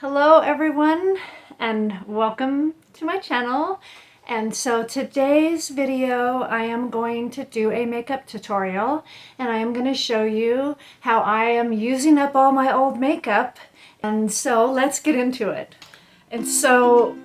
Hello everyone and welcome to my channel. And so today's video I am going to do a makeup tutorial, and I am going to show you how I am using up all my old makeup. And so let's get into it. And so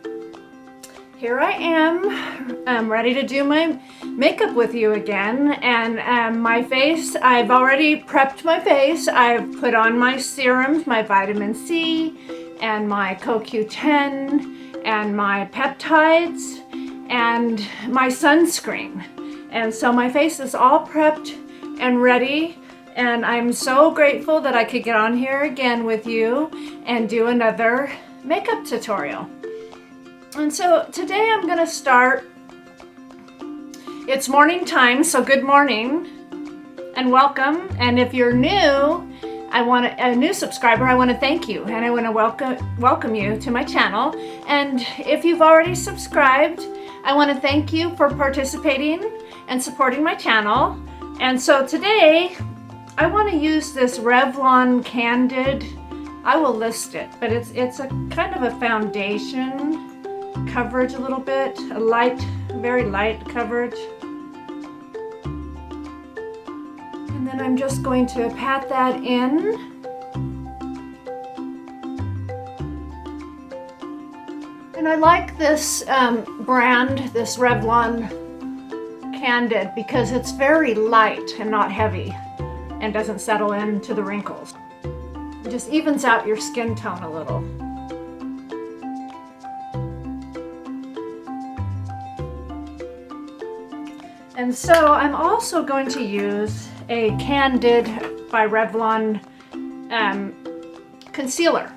here I am. I'm ready to do my makeup with you again. And my face, I've already prepped my face. I've put on my serums, my vitamin C, and my CoQ10, and my peptides, and my sunscreen. And so my face is all prepped and ready. And I'm so grateful that I could get on here again with you and do another makeup tutorial. And so today I'm gonna start, it's morning time, so good morning and welcome. And if you're new, a new subscriber, I want to thank you, and I want to welcome you to my channel. And if you've already subscribed, I want to thank you for participating and supporting my channel. And so today I want to use this Revlon Candid. I will list it, but it's a kind of a foundation coverage, a little bit, a light, very light coverage. And then I'm just going to pat that in. And I like this brand, this Revlon Candid, because it's very light and not heavy and doesn't settle into the wrinkles. It just evens out your skin tone a little. And so I'm also going to use a Candid by Revlon concealer.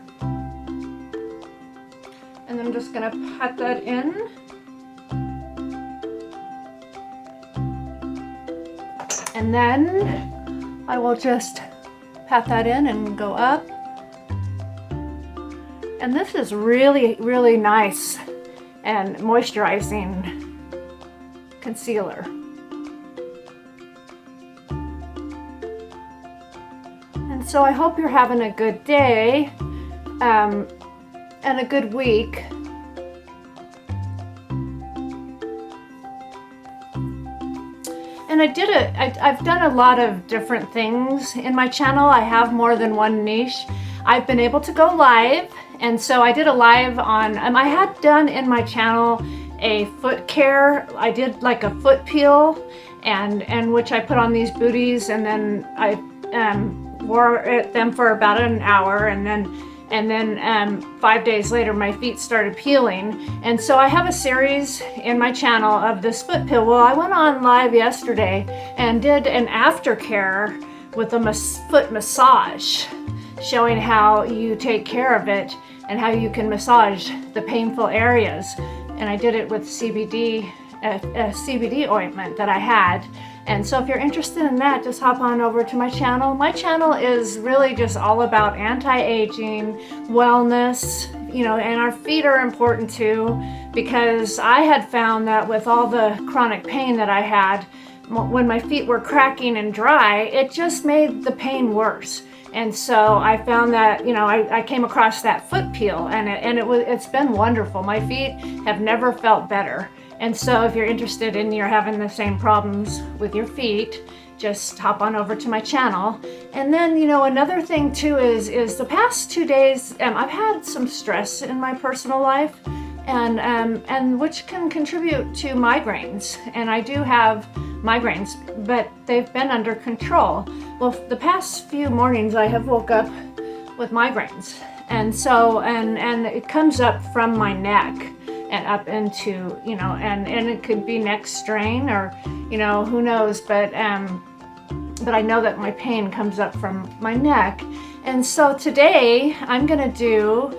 And I'm just going to pat that in. And then I will just pat that in and go up. And this is really, really nice and moisturizing concealer. So I hope you're having a good day and a good week. And I've done a lot of different things in my channel. I have more than one niche. I've been able to go live, and so I did a live on, I had done in my channel a foot care. I did like a foot peel, and which I put on these booties, and then I wore them for about an hour, and then 5 days later my feet started peeling. And so I have a series in my channel of this foot peel. Well, I went on live yesterday and did an aftercare with a foot massage, showing how you take care of it and how you can massage the painful areas. And I did it with CBD, a CBD ointment that I had. And so if you're interested in that, just hop on over to my channel. My channel is really just all about anti-aging, wellness, and our feet are important too, because I had found that with all the chronic pain that I had, when my feet were cracking and dry, it just made the pain worse. And so I found that, I came across that foot peel, and it's been wonderful. My feet have never felt better. And so if you're interested and you're having the same problems with your feet, just hop on over to my channel. And then, another thing too is the past 2 days, I've had some stress in my personal life, and which can contribute to migraines. And I do have migraines, but they've been under control. Well, the past few mornings I have woke up with migraines. And so, and it comes up from my neck and up into, and it could be neck strain, or, who knows, but I know that my pain comes up from my neck. And so today I'm going to do,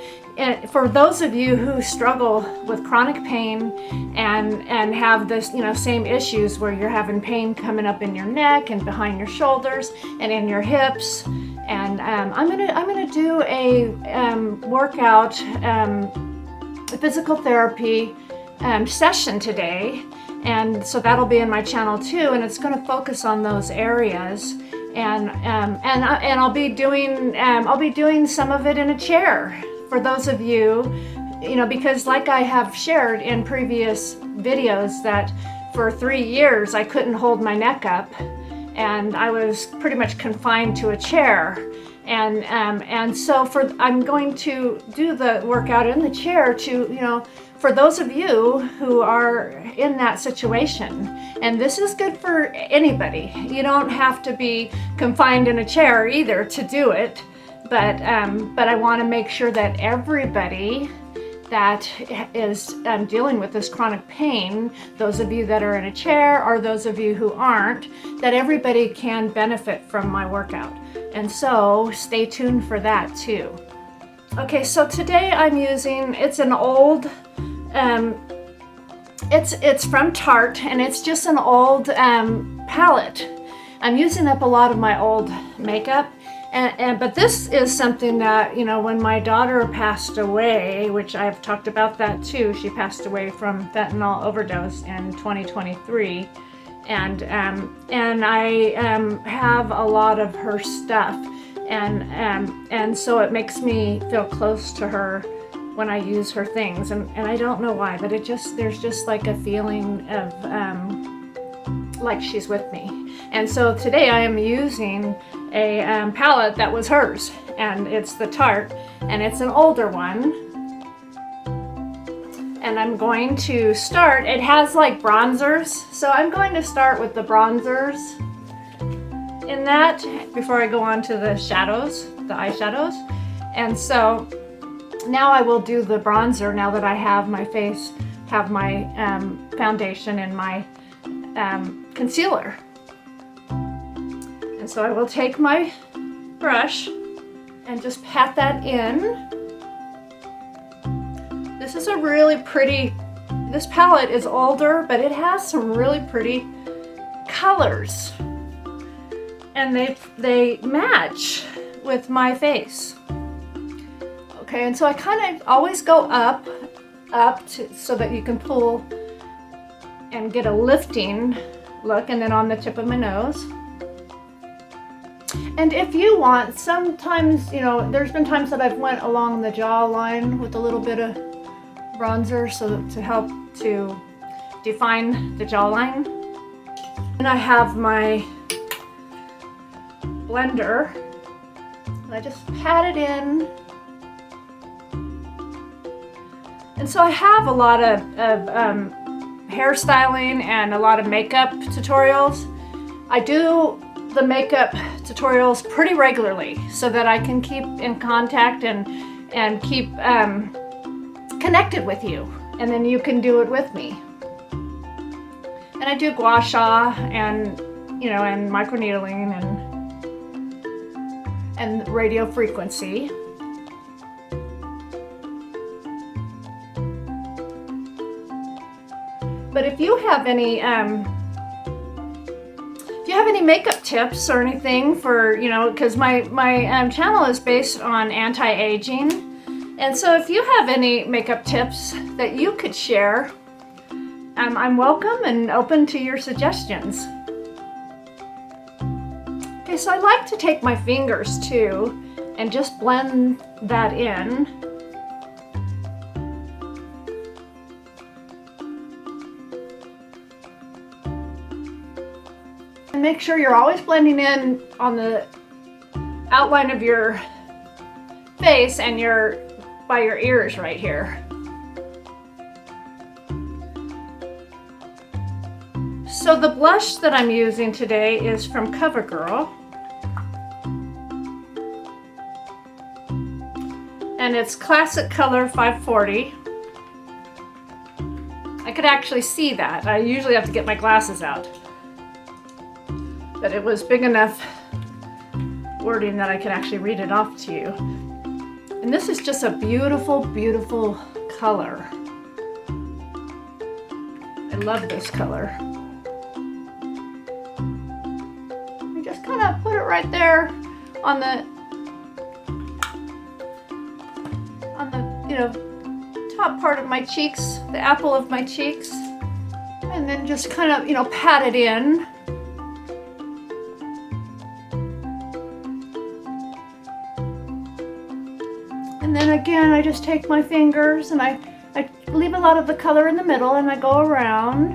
for those of you who struggle with chronic pain and have this, same issues where you're having pain coming up in your neck and behind your shoulders and in your hips, and I'm gonna do a workout, physical therapy session today, and so that'll be in my channel too, and it's going to focus on those areas. And I'll be doing some of it in a chair for those of you, because like I have shared in previous videos that for 3 years I couldn't hold my neck up and I was pretty much confined to a chair. And so I'm going to do the workout in the chair to, for those of you who are in that situation. And this is good for anybody. You don't have to be confined in a chair either to do it. But I want to make sure that everybody that is dealing with this chronic pain, those of you that are in a chair or those of you who aren't, that everybody can benefit from my workout. And so stay tuned for that too. Okay, so today I'm using, it's an old, it's from Tarte, and it's just an old palette. I'm using up a lot of my old makeup. But this is something that, when my daughter passed away, which I've talked about that too, she passed away from fentanyl overdose in 2023. And I have a lot of her stuff. And so it makes me feel close to her when I use her things. And I don't know why, but there's just like a feeling of like she's with me. And so today I am using a palette that was hers, and it's the Tarte, and it's an older one. And I'm going to start, it has like bronzers, so I'm going to start with the bronzers in that before I go on to the shadows, the eyeshadows. And so now I will do the bronzer now that I have my face, have my foundation and my concealer. And so I will take my brush and just pat that in. This is a really pretty, this palette is older, but it has some really pretty colors. And they match with my face. Okay, and so I kind of always go up so that you can pull and get a lifting look, and then on the tip of my nose. And if you want, sometimes, there's been times that I've went along the jawline with a little bit of bronzer to help to define the jawline. And I have my blender, and I just pat it in. And so I have a lot of hairstyling and a lot of makeup tutorials. I do the makeup tutorials pretty regularly so that I can keep in contact and keep connected with you, and then you can do it with me. And I do gua sha and and microneedling and radio frequency. But if you have any makeup tips or anything for, because my channel is based on anti-aging, and so if you have any makeup tips that you could share, I'm welcome and open to your suggestions. Okay, so I like to take my fingers too and just blend that in. And make sure you're always blending in on the outline of your face and by your ears right here. So the blush that I'm using today is from CoverGirl. And it's Classic Color 540. I could actually see that. I usually have to get my glasses out. But it was big enough wording that I could actually read it off to you. And this is just a beautiful, beautiful color. I love this color. I just kind of put it right there on the top part of my cheeks, the apple of my cheeks, and then just kind of pat it in. And then again, I just take my fingers and I leave a lot of the color in the middle and I go around.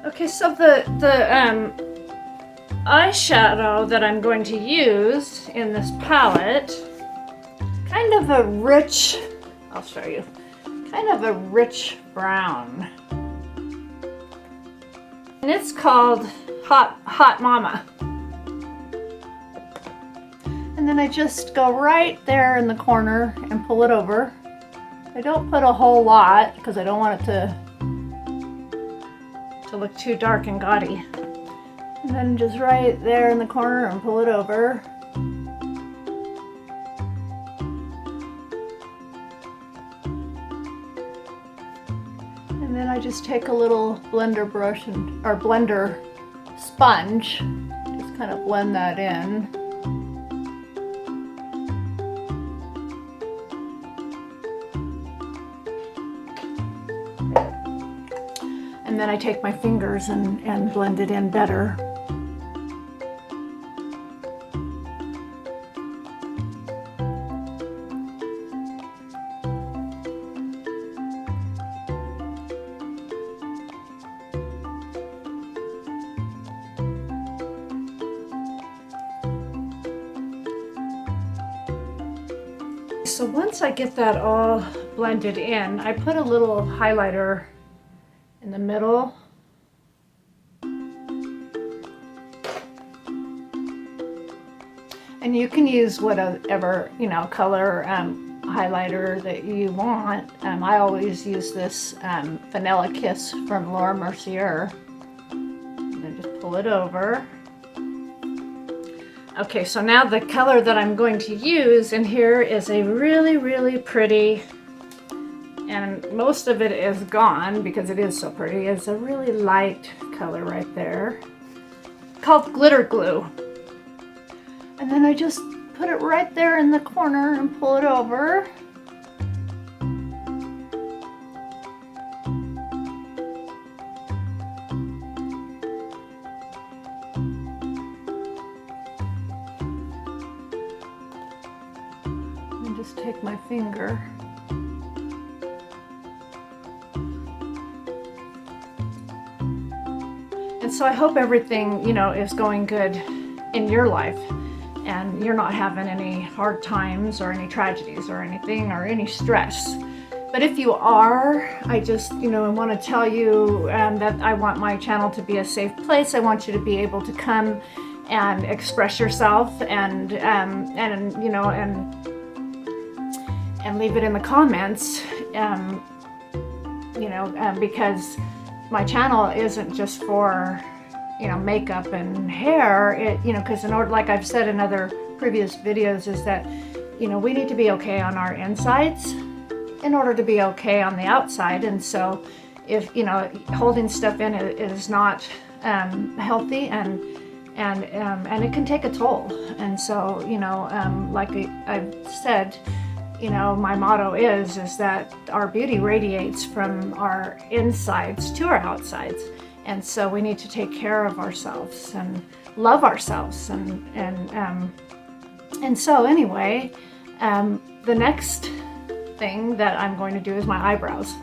Okay, so the eyeshadow that I'm going to use in this palette, kind of a rich, I'll show you, kind of a rich brown. And it's called Hot Mama. And then I just go right there in the corner and pull it over. I don't put a whole lot because I don't want it to look too dark and gaudy. And then just right there in the corner and pull it over. And then I just take a little blender brush or blender sponge, just kind of blend that in. And then I take my fingers and blend it in better. So once I get that all blended in, I put a little highlighter in the middle. And you can use whatever, color highlighter that you want. I always use this Vanilla Kiss from Laura Mercier. And then just pull it over. Okay, so now the color that I'm going to use in here is a really, really pretty, and most of it is gone because it is so pretty. It's a really light color right there called Glitter Glue. And then I just put it right there in the corner and pull it over. And just take my finger. And so I hope everything, is going good in your life and you're not having any hard times or any tragedies or anything or any stress. But if you are, I just, want to tell you that I want my channel to be a safe place. I want you to be able to come and express yourself and leave it in the comments, because my channel isn't just for, makeup and hair, because in order, like I've said in other previous videos, is that, we need to be okay on our insides in order to be okay on the outside. And so if, holding stuff in is not healthy and it can take a toll. And so, like I've said, my motto is that our beauty radiates from our insides to our outsides. And so we need to take care of ourselves and love ourselves. And so anyway, the next thing that I'm going to do is my eyebrows.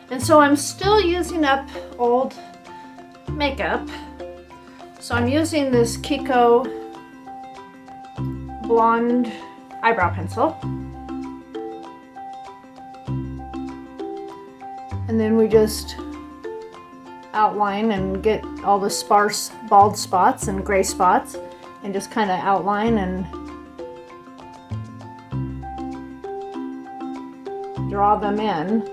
And so I'm still using up old makeup. So I'm using this Kiko blonde eyebrow pencil. And then we just outline and get all the sparse bald spots and gray spots and just kind of outline and draw them in.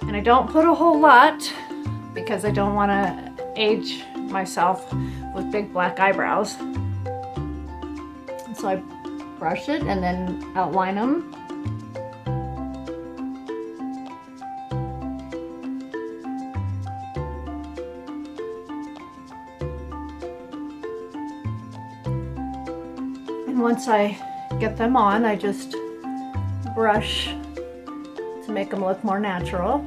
And I don't put a whole lot because I don't want to age myself with big black eyebrows. And so I brush it and then outline them. And once I get them on, I just brush to make make them look more natural.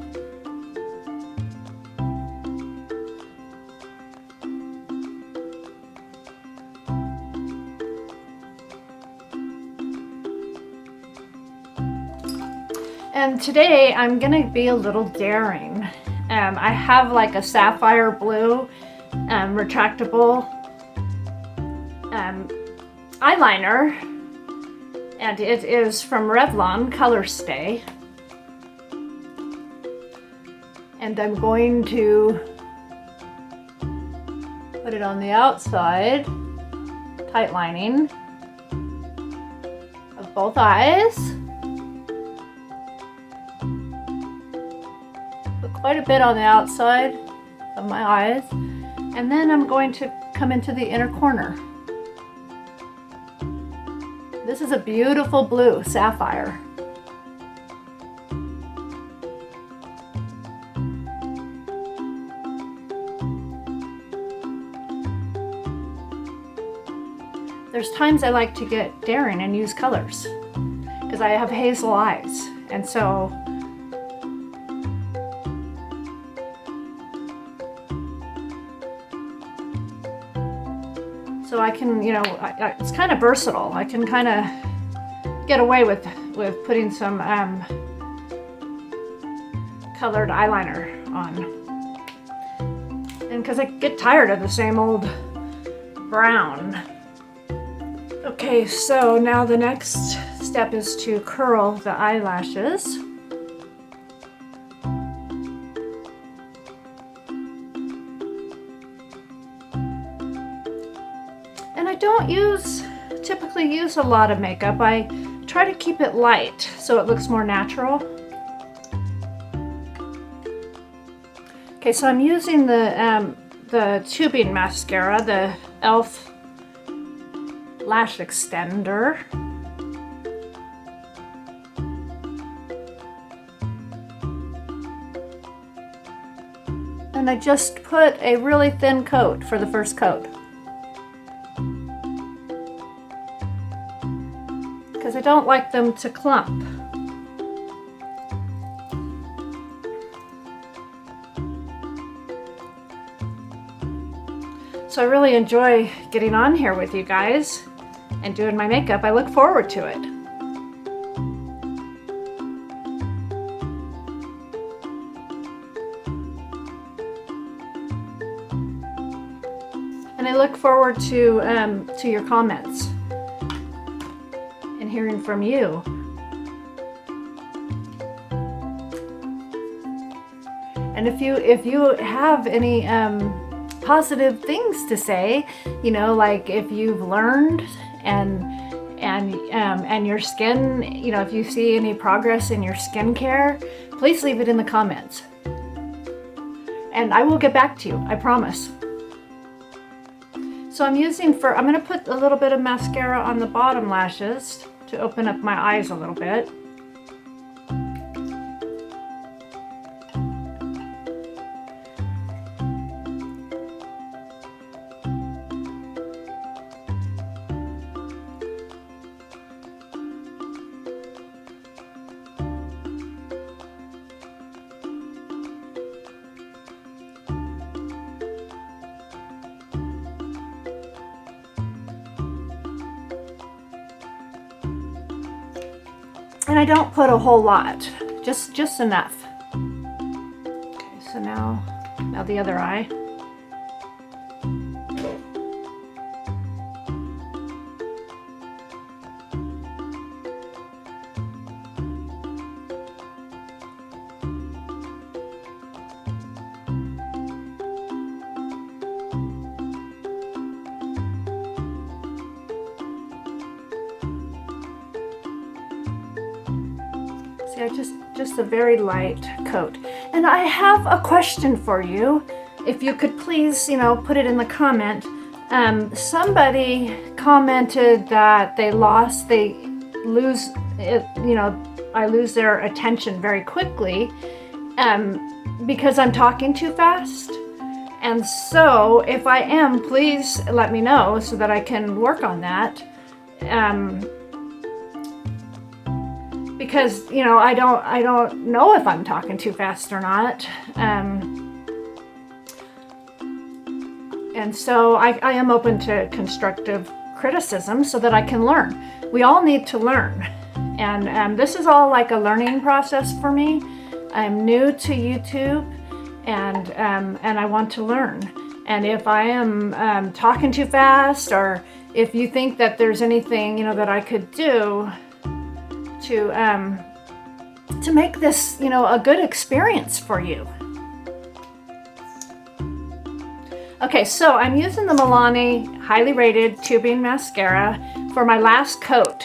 And today I'm gonna be a little daring. I have like a sapphire blue retractable eyeliner, and it is from Revlon Color Stay. And I'm going to put it on the outside, tight lining of both eyes. Put quite a bit on the outside of my eyes, and then I'm going to come into the inner corner. This is a beautiful blue sapphire. There's times I like to get daring and use colors because I have hazel eyes, and so I can, you know, it's kind of versatile. I can kind of get away with putting some colored eyeliner on, and because I get tired of the same old brown. Okay, so now the next step is to curl the eyelashes. And I don't typically use a lot of makeup. I try to keep it light so it looks more natural. Okay, so I'm using the tubing mascara, the e.l.f. lash extender. And I just put a really thin coat for the first coat, because I don't like them to clump. So I really enjoy getting on here with you guys and doing my makeup. I look forward to it. And I look forward to your comments and hearing from you. And if you have any positive things to say, you know, like if you've learned and your skin, you know, if you see any progress in your skincare, please leave it in the comments. And I will get back to you, I promise. So I'm going to put a little bit of mascara on the bottom lashes to open up my eyes a little bit. And I don't put a whole lot, just enough. Okay, so now the other eye. Just a very light coat. And I have a question for you. If you could please, you know, put it in the comment. Somebody commented that they lose it, you know, I lose their attention very quickly because I'm talking too fast. And so if I am, please let me know so that I can work on that. because, you know, I don't know if I'm talking too fast or not. And so I am open to constructive criticism so that I can learn. We all need to learn. And this is all like a learning process for me. I'm new to YouTube, and I want to learn. And if I am talking too fast, or if you think that there's anything, you know, that I could do to make this, you know, a good experience for you. Okay, so I'm using the Milani highly rated tubing mascara for my last coat.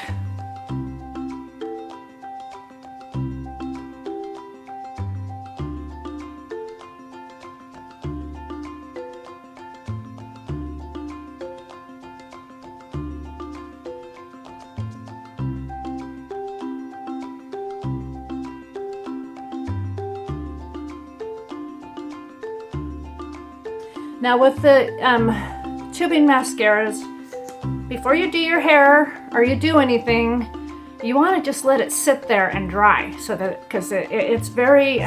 Now with the tubing mascaras, before you do your hair or you do anything, you want to just let it sit there and dry, so that, because it's very,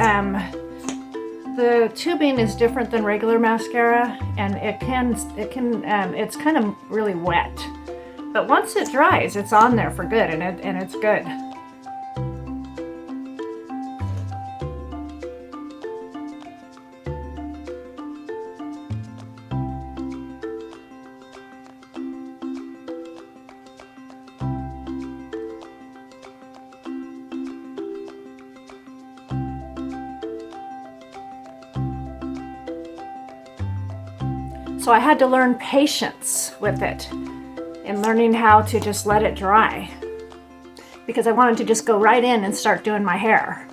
the tubing is different than regular mascara, and it's kind of really wet. But once it dries, it's on there for good, and it's good. So I had to learn patience with it and learning how to just let it dry, because I wanted to just go right in and start doing my hair.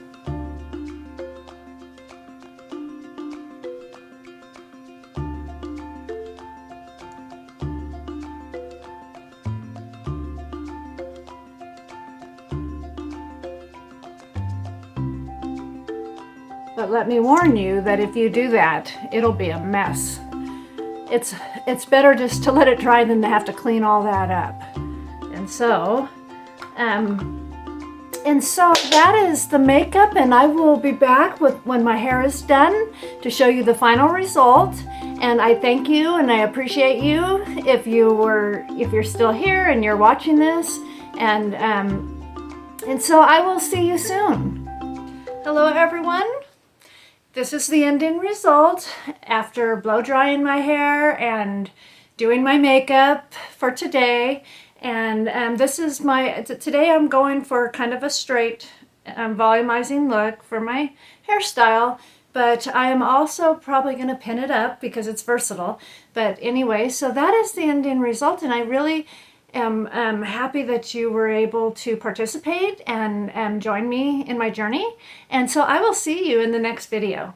But let me warn you that if you do that, it'll be a mess. It's better just to let it dry than to have to clean all that up. And so that is the makeup, and I will be back when my hair is done to show you the final result. And I thank you and I appreciate you if you're still here and you're watching this. And so I will see you soon. Hello everyone. This is the ending result after blow drying my hair and doing my makeup for today. And this is today I'm going for kind of a straight volumizing look for my hairstyle, but I am also probably going to pin it up because it's versatile. But anyway, so that is the ending result, and I really am happy that you were able to participate and join me in my journey. And so I will see you in the next video.